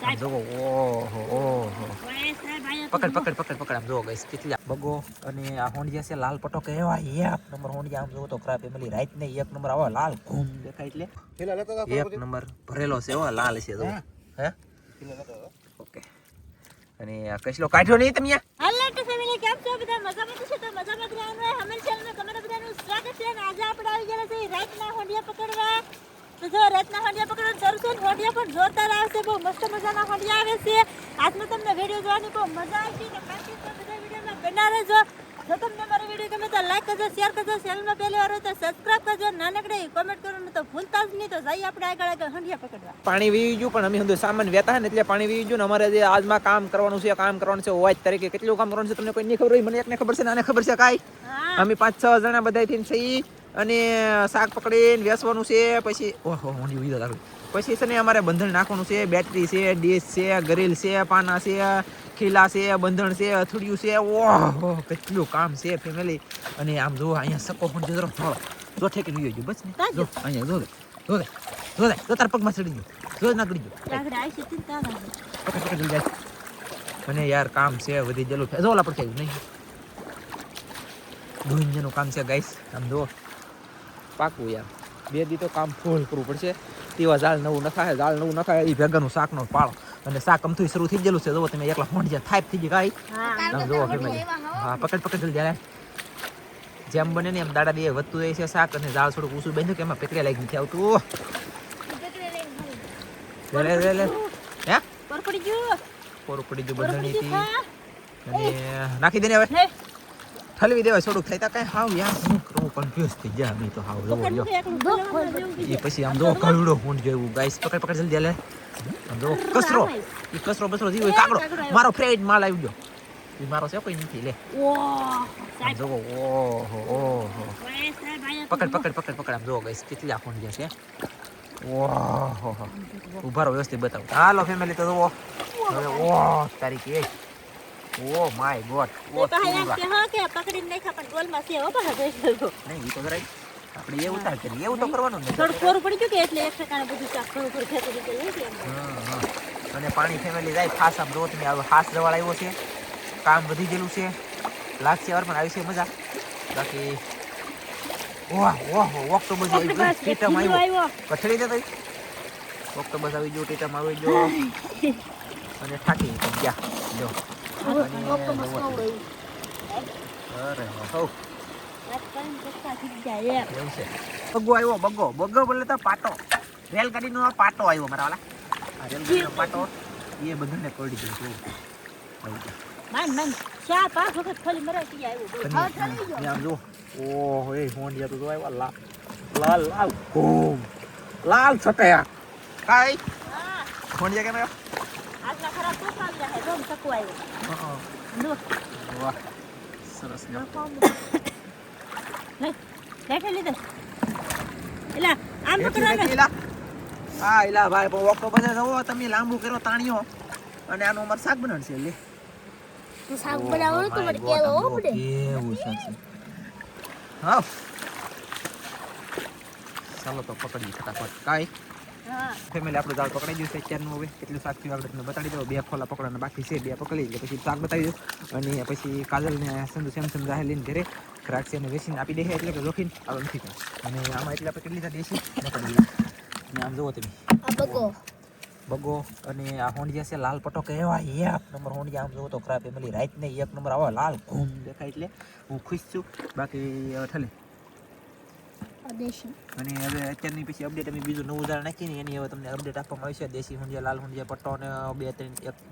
આમ જોવો ઓહો ઓહો પકડ આમ જોવો ગાઈસ કેટલા બગો અને આ હોંડિયા છે લાલ પટો એવા એક નંબર હોંડિયા આમ જોવો તો ખરા ફેમિલી રાઈટ ને એક નંબર આવો લાલ ઘૂમ દેખાય એટલે એક નંબર ભરેલો છે એવો લાલ છે જો હે ઓકે અને આ કસલો કાઢ્યો નહીં તમે હાલો તો ફેમિલી કેમ છો બધા મજામાં છો તો મજામાં જ રહેવાનું હોય હમેલ ચેનલમાં તમારા બધાનું સ્વાગત છે અને આજે આપણે આવી ગયા છે રાતના હોંડિયા પકડવા તો જો રાતના હોંડિયા પકડવાનું શરૂ છે હોંડિયા પણ જોરદાર આવશે બહુ મસ્ત મજાના હોંડિયા આવે છે આજનો તમને વિડીયો જોવાની બહુ મજા આવશે તો કન્ટિન્યુ બધા વિડીયોમાં બના રહેજો જો તમને મારો વિડીયો ગમે તો લાઈક કરજો શેર કરજો ચેનલમાં પહેલી વાર હોય તો સબસ્ક્રાઇબ કરજો નાનકડે કોમેન્ટ કરવાનું તો ભૂલતા જ નહીં તો જઈએ આપણે આગળ હોંડિયા પકડવા પાણી વીવી ગયું પણ અમે હંધો સામાન વેતા ને એટલે પાણી વીવી ગયું ને અમારે જે આજમાં કામ કરવાનું છે હોવાજ તરીકે કેટલું કામ કરવાનું છે તમને કોઈ નહીં ખબર હોય મને એકને ખબર છે ને આને ખબર છે કાઈ અમે 5-6 જણા બધા થઈને સહી અને શાક પકડીને વેચવાનું છે પછી ઓહો હોંડી વીધો લાગુ પછી છે ને અમારે બંધણ નાખવાનું છે બેટરી છે ડીશ છે ગરીલ છે પાના છે ખીલા છે બંધણ છે અથડિયું છે ઓહો કેટલું કામ છે ફેમિલી અને આમ જો અહીંયા સકો પણ જરો થોડો જો ઠેકી ગયો બસ ને જો અહીંયા જો તાર પગમાં ચડી ગયો જો ના ગડી ગયો અને યાર કામ છે વધી જલું જો ઓલા પર થયું નહીં દુનિયાનું કામ છે ગાઈસ આમ જો પાકું યાર 2 દી તો કામ ફૂલ કરવું પડશે તેવા જાળ નવું નખાય એ ભેગાનું શાકનો પાળો અને શાક અમથું શરૂ થઈ ગયેલું છે જો તમે એકલા હોંડિયા થાપ થઈ ગઈ કાઈ જો ફેમિલી હા પકડ જલ્દી યાર જેમ બને ને એમ દાડા દે વધતું જાય છે શાક અને જાળ થોડું ઊંચું બાંધ્યું કે એમાં પેકરિયા લાગી નથી આવતું લે હે પર પડી ગયું બંધણી હતી અને નાખી દેને હવે ઠલવી દેવાય થોડુંક થાય કઈ હાવ યાર હું કરું કન્ફ્યુઝ થઈ ગયા મી તો હાવ જો એ પછી આમ જો કવડો હોંડ જેવું ગાઈસ પકડ જલ્દી લે આમ જો કસરો બસરો જીવો કાકડો મારો ફ્રેન્ડ માલ આવી ગયો એ મારો છે કોઈ નથી લે આમ જો ઓહો પકડ આમ જો ગાઈસ કેટલા હોંડ છે ઓહો ઉભા રહો વ્યવસ્થિત બતાવો હાલો ફેમિલી તો જો હવે ઓહ તારીખે ઓ માય ગોડ ઓ કે પકડીને નહીં ખા પણ ગોલમાં છે હો બહાર જઈ ગયો નહીં ઈ તો જરાય આપણે એવું ઉતાર કરીએ એવું તો કરવાનું ને થોડું કોરું પડી ગયું કે એટલે એક ઠેકાણે બધું શાક થોડું ખેતી રીતે લઈ ગયા અને પાણી ફેમિલી જાય ખાસ આમ રોજ ને ખાસ જવાળ આવ્યો છે કામ વધી ગયેલું છે લાગશે વાર પણ આવી છે મજા બાકી ઓહ ઓક્ટોબર ટીટમ આવ્યો કઠડી દે તો ઓક્ટોબર આવી ગયો ટીટમ આવી ગયો અને થાકી ગયા જો બગો બોલે તો પાટો રેલગાડી નો પાટો આવ્યો મારા વાલા રેલગાડી નો પાટો એ બધાને કોડી દીધું ચાર પાંચ વખત ખાલી મરાઈ આવ્યો આમ જો ઓહો એ હોંડિયા તો આવ્યો લાલ ઘૂમ લાલ છટયા કાઈ હોંડિયા કેમ આવ્યો આજના ખરાબ તો કામ રહે રોમ સકુ આવ્યો વાહ સરસ લે લેટે લીધે એલા આમ પકડવા હા એલા ભાઈ પણ ઓક્ટોબર જવો તમે લાંબુ કર્યો તાણ્યો અને આનું અમાર શાક બનાવશે લે તું શાક બનાવવાનું તો મને કેવો પડે કેવું શાક છે હા ચાલો તો પકડી ફટાફટ કાઈ ફેમિલી આપણું જાળ પકડાઈ ગયું છે અત્યારનું હવે કેટલું શાક થયું આપણે તમને બતાડી દઉં 2 ખોલા પકડવાના બાકી છે 2 પકડી એટલે પછી શાક બતાવી દઉં અને પછી કાજલ ને સંધુ સેમસંગ જાહે લઈને ઘરે રાક્ષી અને વેચીને આપી દે એટલે કે રોકીને આવે નથી અને આમાં એટલે આપણે કેટલી લીધા દેશી પકડી અને આમ જુઓ તમે બગો અને આ હોંડિયા છે લાલ પટો એવા એક નંબર હોંડિયા આમ જુઓ તો ખરા ફેમિલી રાઈટ ને એક નંબર આવો લાલ ઘૂમ દેખાય એટલે હું ખુશ છું બાકી ઠલે અને હવે અત્યારની પછી અપડેટ અમે બીજું નવું ઉદાહરણ નાખીને એની હવે તમને અપડેટ આપવામાં આવશે દેશી હુંડિયા લાલ હુંડિયા પટ્ટો અને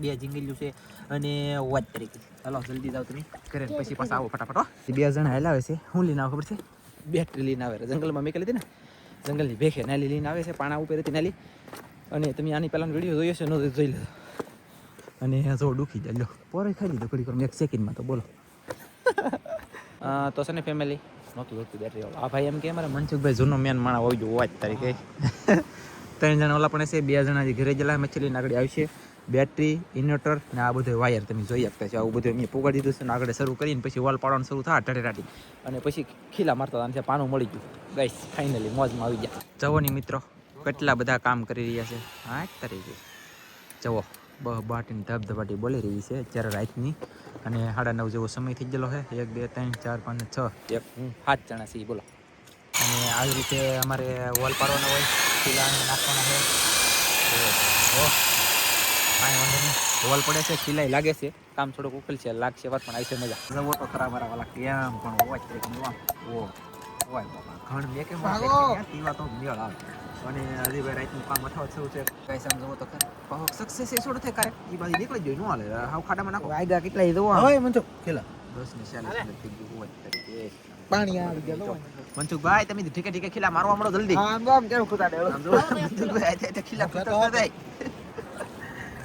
2 જીંગલ્યું છે અને વાત તરીકે ચાલો જલ્દી જાઓ તમે ઘરે પછી પાછા આવો ફટાફટ 2 જણા હેલાવે છે હું લઈને આવું ખબર છે બેટરી લઈને આવે જંગલમાં મેકેલી હતી ને જંગલની ભેખે નાલી લઈને આવે છે પાણા ઉપર હતી નાલી અને તમે આની પહેલાનો વિડીયો જોયો છે ન જોઈ લો અને જો દુખી જાય લો પોરે ખાઈ લીધો ઘડી એક સેકન્ડમાં તો બોલો તો છે ને ફેમિલી નહોતું જોતું બેટરી વાળો આ ભાઈ એમ કે અમારે મનસુખભાઈ જૂનો મેન માણા હોય જો વાત તારીખે 3 જણા ઓલા પણ છે 2 જણા જે ઘરે જલા મચ્છલી આગળ આવશે બેટરી ઇન્વર્ટર ને આ બધું વાયર તમે જોઈ શકતા છો આવું બધું મેં પુગાડી દીધું છે ને આગળ શરૂ કરીને પછી વોલ પાડવાનું શરૂ થાય ઢળેરાટી અને પછી ખીલા મારતા હતા પાનું મળી ગયું ગાઈસ ફાઇનલી મોજમાં આવી ગયા જવો ની મિત્રો કેટલા બધા કામ કરી રહ્યા છે હા તરીકે જવો બાટીની ધબધબાટી બોલી રહી છે અત્યારે રાતની, અને 9:30 જેવો સમય થઈ ગયેલો છે. 1 2 3 4 5 6 એક 7 જણા છીએ બોલો. અને આવી રીતે અમારે વોલ પાડવાનો હોય, ખીલા નાખવાના છે. કાંઈ વાંધો નહીં, વોલ પડે છે, ખીલાઈ લાગે છે, કામ થોડુંક ઉકેલ છે, લાગશે વાત પણ આવશે મજા. જવો તો ખરા મારા વાલા કેમ પણ હોય બાપા ઘણ મેં કેમ પીવા તો મેળ આવે. અને હજી ભાઈ રાતનું કામ અથાવત થયું છે, કઈ સમજવો તો ખરા સક્સેસ એ છોડ થાય કરે એ બાજુ નીકળી જાય, ન હાલે. હાવ ખાડામાં નાખો આગા કેટલા જોવો હવે મંચુક ખેલા 10 ને 40 થઈ ગયું હોય તરીકે પાણી આવી ગયો. મનસુખભાઈ તમે ઠીકે ઠીકે ખીલા મારવા મળો જલ્દી. હા આમ કેમ ખુદાડે મનસુખભાઈ આ ખીલા ખુતા થાય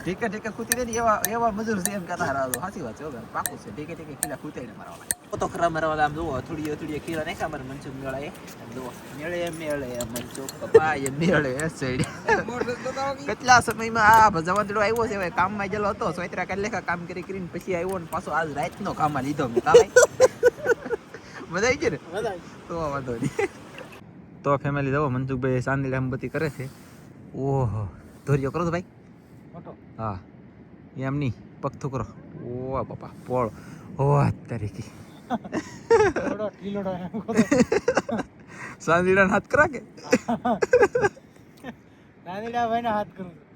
ઠીકે ઠીકે ખૂતી દે એવા મજૂર છે એમ કહેતા હારા. સાચી વાત છે પાકું છે. ઠીકે ઠીકે ખીલા ખૂતાઈને મારવા તો ખરા મારવા. આમ જુઓ થોડી થોડી ખીલા નાખ્યા અમારે મનસુખ મેળાએ. આમ જુઓ મેળે મનસુખ પપ્પા મેળે સાઈડ કેટલા સમયમાં આ ભજવાંતડો આવ્યો છે. હવે કામમાં ગયેલો હતો, સોયત્રા કાઢ લેખા કામ કરીને પછી આવ્યો ને પાછો આજ રાતનો કામમાં લીધો મેં. કામ મજા આવી ગઈ ને? તો વાંધો નહીં. તો ફેમિલી જવો મનસુખભાઈ સાંદડી આંબતી કરે છે. ઓહો ધોર્યો કરો તો ભાઈ. હા એમ નહીં પગથું કરો. ઓ બાપા પોળ ઓ તરીકે સાંદીડા હાથ કરા કે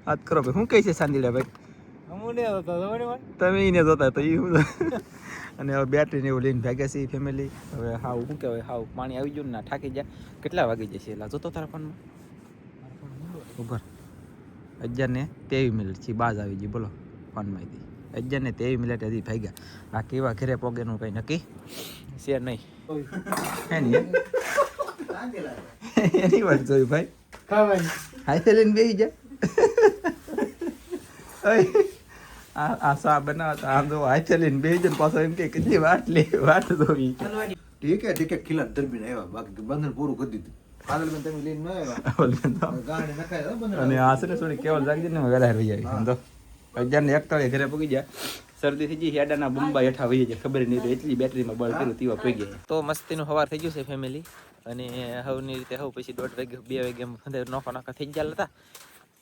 હાથ કરો ભાઈ. શું કહે છે સાંદીડા ભાઈ? તમે એને જોતા તો એ. અને હવે બેટરી ને એવું લઈને ભાગ્યા છે ફેમિલી. હવે હાવ શું કહેવાય, હાવ પાણી આવી ગયું ને થાકી જાય. કેટલા વાગી જશે એટલે જોતો તારા ફોનમાં ઉપર 11:23 છે. બાજ આવી ગઈ બોલો ફોનમાંથી. 11:23 હજી ભાગ્યા. આ કેવા ઘરે પોગેનું કંઈ નક્કી છે નહીં. એની વાત જોઈ ભાઈ. હાથે લઈને બેસી જાય. આ સા બનાવતા આમ તો હાથે લઈને બેસી જાય પાછો એમ કે કેટલી વાટ જોવી. ઠીકે ખીલા દરબી આવ્યા, બાકી બંધન પૂરું કરી દીધું. તમે લઈને અને આ છે ને થોડી કેવલ જાગી ને વહેલા રહી જાય. તો 11:41 ઘરે પગી જાય. શરદી થઈ ગઈ, હેડાના બંબા હેઠા વહી જાય, ખબર નહીં એટલી બેટરીમાં બળ કર્યું તેવા પગી ગયા. તો મસ્તીનું સવાર થઈ ગયું છે ફેમિલી. અને હવની રીતે હવ પછી 1:30 વાગે 2 વાગે નોખા થઈ ગયા હતા.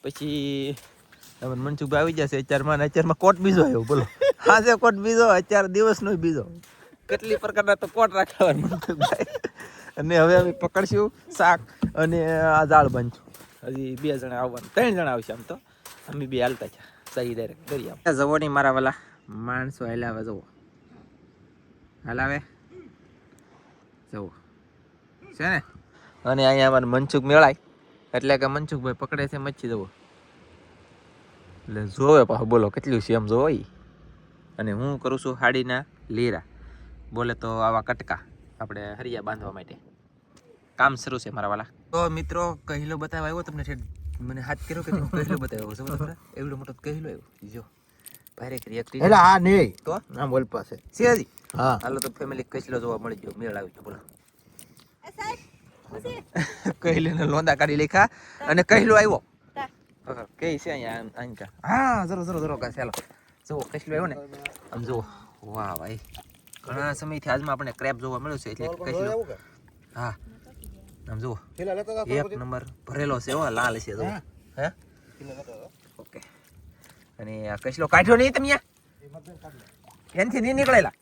પછી મનસુખભાઈ આવી જશે અત્યારમાં કોટ બીજો આવ્યો બોલો. હા છે કોટ બીજો, અત્યારે દિવસનો બીજો. કેટલી પ્રકારના તો કોટ રાખવા મનસુખભાઈ. અને હવે અમે પકડશું શાક અને આ જાળ બાંધશું. હજી 2 જણા આવવાનું, 3 જણા આવશે. આમ તો અમે 2 હાલતા છે સહી ડાયરેક્ટ કરી આવ. જવો નહીં મારા વાલા માણસો હલાવે જવો હલાવે જવો છે ને. અને અહીંયા અમારે મનસુખ મેળાય એટલે કે મનસુખભાઈ પકડે છે મચ્છી જવો એટલે જોવે પાછું બોલો કેટલું છે એમ જોવો. અને હું કરું છું હાડીના લીરા, બોલે તો આવા કટકા આપણે હરિયા બાંધવા માટે કામ શરૂ છે મારા વાલા. તો મિત્રો કહેલો બતાવવા આવ્યો તમને, મને હાથ કર્યો કે કહેલો બતાવ્યો છે બરાબર. એવડો મોટો કહેલો આવ્યો જો ભારે રિએક્ટિવ. એટલે આ નહીં તો આમ બોલ પાસે છે હજી. હા હાલો તો ફેમિલી કહેલો જોવા મળી ગયો, મેળ આવી ગયો બોલો. એ સાહેબ કહેલીને લોંદા કાઢી લેખા અને કહેલો આવ્યો કે છે અહીંયા. હા જરો કા ચાલો જો કહેલો આવ્યો ને આમ જુઓ. વાહ ભાઈ ઘણા સમયથી આજમાં આપણે ક્રેબ જોવા મળ્યો છે એટલે કહેલો. હા આમ જુઓ 1 નંબર ભરેલો છે હો, લાલ છે જો. હે ઓકે. અને આ કહેલો કાઢ્યો નહીં તમે એનથી નહીં નીકળેલા?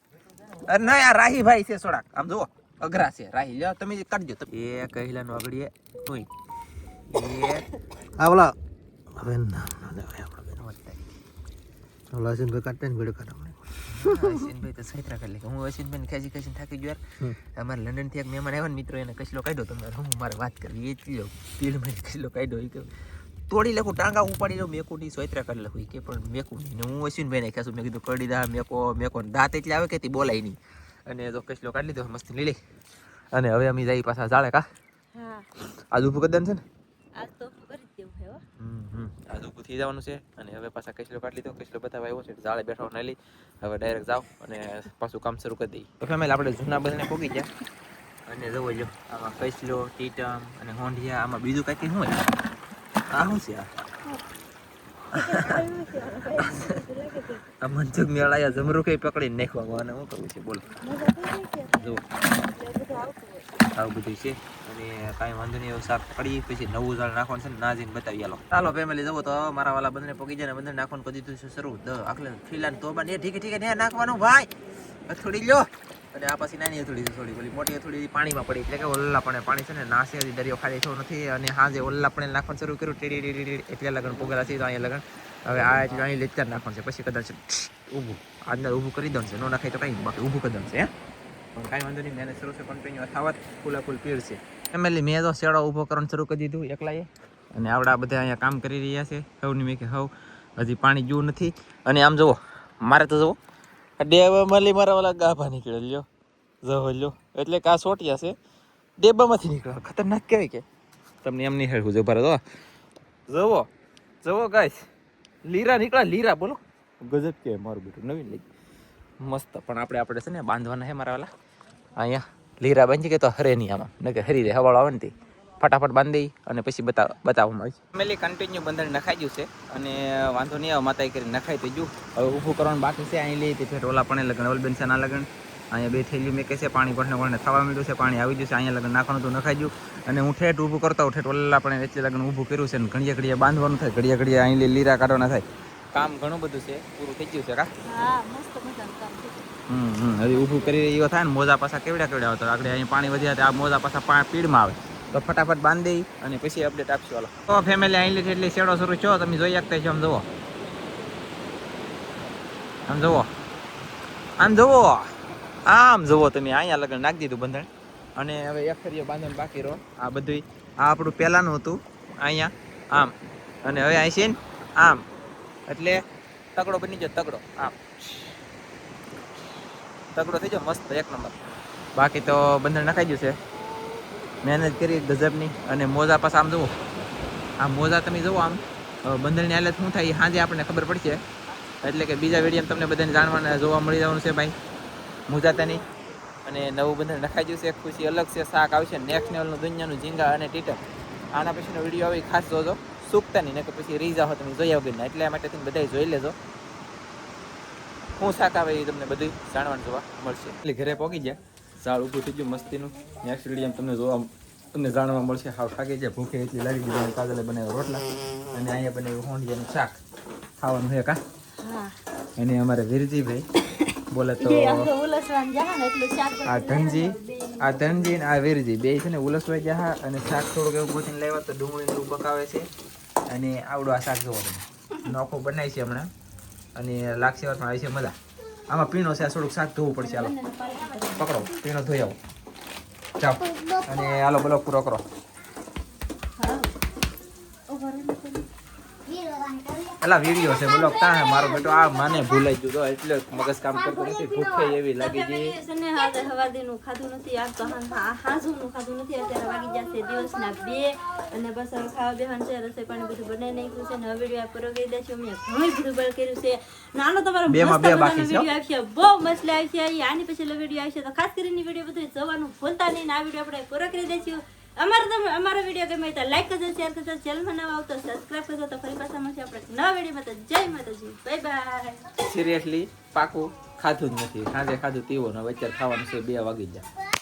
અરે ના યાર રાહી ભાઈ છે થોડાક આમ જુઓ અઘરા છે. રાહી લ્યો તમે કાઢજો. એ કહેલાનું આગળ હોય એ આ બોલા હવે ના ઓલા સિન ભાઈ કાટને વિડિયો કાઢો. અશ્વિનભાઈ તો સહિત રાખે હું અશ્વિનભાઈ ખેંચી થાકી ગયો યાર. અમારે લંડનથી એક મહેમાન આવ્યા ને મિત્રો, એને કચલો કાઢ્યો. તમારે હું મારે વાત કરવી એ જ લો પીલમાં કચલો કાઢ્યો. એ કે તોડી લખું ટાંગા ઉપાડી લઉં મેકું ની સોયત્રા કરી લખું કે પણ મેકું નહીં. ને હું અશ્વિનભાઈને ખેંચું. મેં કીધું કડી દા મેકો દાંત એટલે આવે કે તે બોલાય નહીં. અને જો કચલો કાઢી લીધો મસ્તી લીલી. અને હવે અમે જઈ પાછા જાળે કા. હા આજ ઉભું કરી છે ને આ તો કરી દેવું હે હો. આજ ઊભું થઈ જવાનું છે. અને હવે પાછા કચલો કાઢી લીધો, કચલો બતાવવા આવ્યો છે, જાળે બેઠો ન લઈ. હવે ડાયરેક્ટ જાઓ અને પાછું કામ શરૂ કરી દઈએ. તો ફેમિલી આપણે જૂના બધાને પોગી ગયા. અને જવો જો આમાં કચલો ટીટમ અને હોંડિયા, આમાં બીજું કાંઈ શું હોય? આ શું છે? આ આ મનસુખ મેળાયા જમરૂ કઈ પકડીને નાખવા અને શું કરવું છે બોલો જો આવું બધું છે અને કાંઈ વાંધો નહીં એવું શાક પડી પછી નવું ઝાડ નાખવાનું છે ને ના જઈને બતાવી આલો ચાલો ફેમિલી જવો તો મારા વાલા બંને પોગી જાય ને બંને નાખવાનું કરી દીધું છે શરૂ આખલે ખીલાને તો બને ઠીક ને નાખવાનું ભાઈ થોડી લ્યો અને આ પછી નાની થોડી બોલી મોટી થોડી પાણીમાં પડી એટલે કે ઓલ્લા પણ પાણી છે ને નાસે હજી દરિયો ખાલી થયો નથી અને હાજે ઓલ્લા પણ નાખવાનું શરૂ કર્યું ટેડી એટલે લગન પોગેલા છે તો અહીંયા લગન હવે આ એટલે અહીં લેચર નાખવાનું છે પછી કદાચ ઊભું આજના ઊભું કરી દઉં છે ન નાખાય તો કંઈ બાકી ઊભું કરી દઉં છે પણ કાંઈ વાંધો નહીં મહેનત શરૂ છે કન્ટિન્યુ થાવત ફૂલ પીડ છે ફેમિલી મેં તો શેડો ઊભો કરવાનું શરૂ કરી દીધું એકલાએ અને આવડા બધા અહીંયા કામ કરી રહ્યા છે હવની મેં કે હવ હજી પાણી ગયું નથી અને આમ જુઓ મારે તો જુઓ ડેબામાંથી મારા ઓલા ગાભા નીકળે લ્યો લ્યો એટલે કે આ સોટિયા છે ડેબામાંથી નીકળે ખતરનાક કહેવાય કે તમને એમ નહીં હેડવું જો ભરે જવો ગાઈસ લીરા નીકળ્યા લીરા બોલો ગજબ કે મારું બેટું નવીન લઈ મસ્ત પણ આપણે છે ને બાંધવાના છે મારા વાલા અહીંયા લીરા બાંધી કે તો હરે નહીં આમાં ને કે હરી દે હવાળો આવે ને તે ફટાફટ બાંધી અને પછી બતાવવામાં આવે છે ફેમિલી કન્ટિન્યુ બંધણ નખાઈ ગયું છે અને વાંધો નહીં આવે માતા કરી નખાઈ તો ગયું હવે ઊભું કરવાનું બાકી છે અહીં લઈ તે ઓલા પણ લગન અવલબેન છે ના લગન અહીંયા 2 થેલીઓ મેં કે છે પાણી પણ થવા માંડ્યું છે પાણી આવી ગયું છે અહીંયા લગન નાખવાનું તો નખાઈ ગયું અને હું ઠેઠ ઊભું કરતો ઠેઠ ઓલા પણ એટલે લગન ઊભું કર્યું છે ને ઘડીએ બાંધવાનું થાય ઘડીએ અહીં લીરા કાઢવાના થાય કામ ઘણું બધું છે પૂરું થઈ ગયું છે કા હજી ઊભું કરી એવો થાય ને મોજા પાછા કેવડા આવતો આગળ અહીં પાણી વધ્યા આ મોજા પાછા પીડમાં આવે તો ફટાફટ બાંધી અને પછી અપડેટ આપશું હાલો તો ફેમિલી અહીં લીધી એટલે શેડો શરૂ છો તમે જોઈ શકતા છો આમ જુઓ તમે અહીંયા લગન નાખી દીધું બંધણ અને હવે એક ફેરીઓ બાંધવાનું બાકી રહો આ બધું આ આપણું પહેલાંનું હતું અહીંયા આમ અને હવે અહીં છે ને આમ એટલે તગડો બની ગયો તગડો આમ તગડો થઈ ગયો મસ્ત એક નંબર બાકી તો બંધણ નખાઈ ગયું છે મહેનત કરી ગજબની અને મોજા પાછા આમ જુઓ આ મોજા તમે જુઓ આમ બંધણની હાલત શું થાય એ સાંજે આપણને ખબર પડશે એટલે કે બીજા વિડીયો તમને બધાને જાણવાના જોવા મળી જવાનું છે ભાઈ મુજાતાની અને નવું બંધણ નખાઈ ગયું છે ખુશી અલગ છે શાક આવશે નેક્સ્ટ લેવલનું દુનિયાનું ઝીંગા અને ટીટર આના પછીનો વિડીયો આવી ખાસ જોજો ચૂકતા નહીં ને કે પછી રીઝા હો તમે જોયા વગરના એટલે માટે તમે બધા જોઈ લેજો શું શાક આવે એ તમને બધું જાણવાનું જોવા મળશે એટલે ઘરે પહોંચી ગયા ઝાડ ઊભું થઈ ગયું મસ્તીનું નેક્સ્ટ વિડીયો તમને જાણવા મળશે હાવ થાકી જાય ભૂખે એટલી લાગી ગઈ કાજલે બનાવ્યા રોટલા અને અહીંયા બનાવ્યું હોંડિયાનું શાક ખાવાનું છે કા અને અમારે વીરજીભાઈ બોલે તો આ ધનજી ને આ વીરજી બે છે ને ઉલસવાઈ ગયા અને શાક થોડુંક એવું ગોતીને લાવ્યા તો ડુંગળીને એવું પકાવે છે અને આવડું આ શાક જોવો તમે નોખું બનાવી છે હમણાં અને લાગશે વારમાં આવી છે મજા આમાં પીણો છે આ થોડુંક શાક ધોવું પડશે હાલો પકડો પીણો ધોઈ આવો જાઓ અને હાલો બોલો પૂરો કરો પેલા વિડીયો છે બોલો તા મારો બેટો આ માને ભૂલાઈ ગયો એટલે મગજ કામ કરતો નથી ભૂખે એવી લાગી ગઈ છે ને હાજે હવાદીનું ખાધું નથી આ તો હાજુનું ખાધું નથી અત્યારે વાગી જશે દિવસના 2 અને બસ હવે ખાવા બેહવાનું છે રસોઈ પાણી બધું બનાવી નાખ્યું છે ને હવે વિડીયો પૂરો કરી દેશું મેં ઘણું બધું બળ કર્યું છે નાનો તમારો વિડીયો આવશે બહુ મસ્ત આવશે આની પછી વિડીયો આવશે તો ખાસ કરીને વિડીયો બધું જોવાનું ભૂલતા નહીં આ વિડીયો આપણે પૂરો કરી દઈશું અમારો વિડીયો ગમે તો લાઈક કરજો શેર કરજો ચેનલમાં નવા આવો તો સબસ્ક્રાઇબ કરજો તો ફરી પાછા મળશે આપણે નવા વિડીયોમાં તો જય માતાજી બાય બાય સિરિયસલી પાકું ખાધું જ નથી સાંજે ખાધું તેવો ને અત્યારે ખાવાનું છે 2 વાગી જાય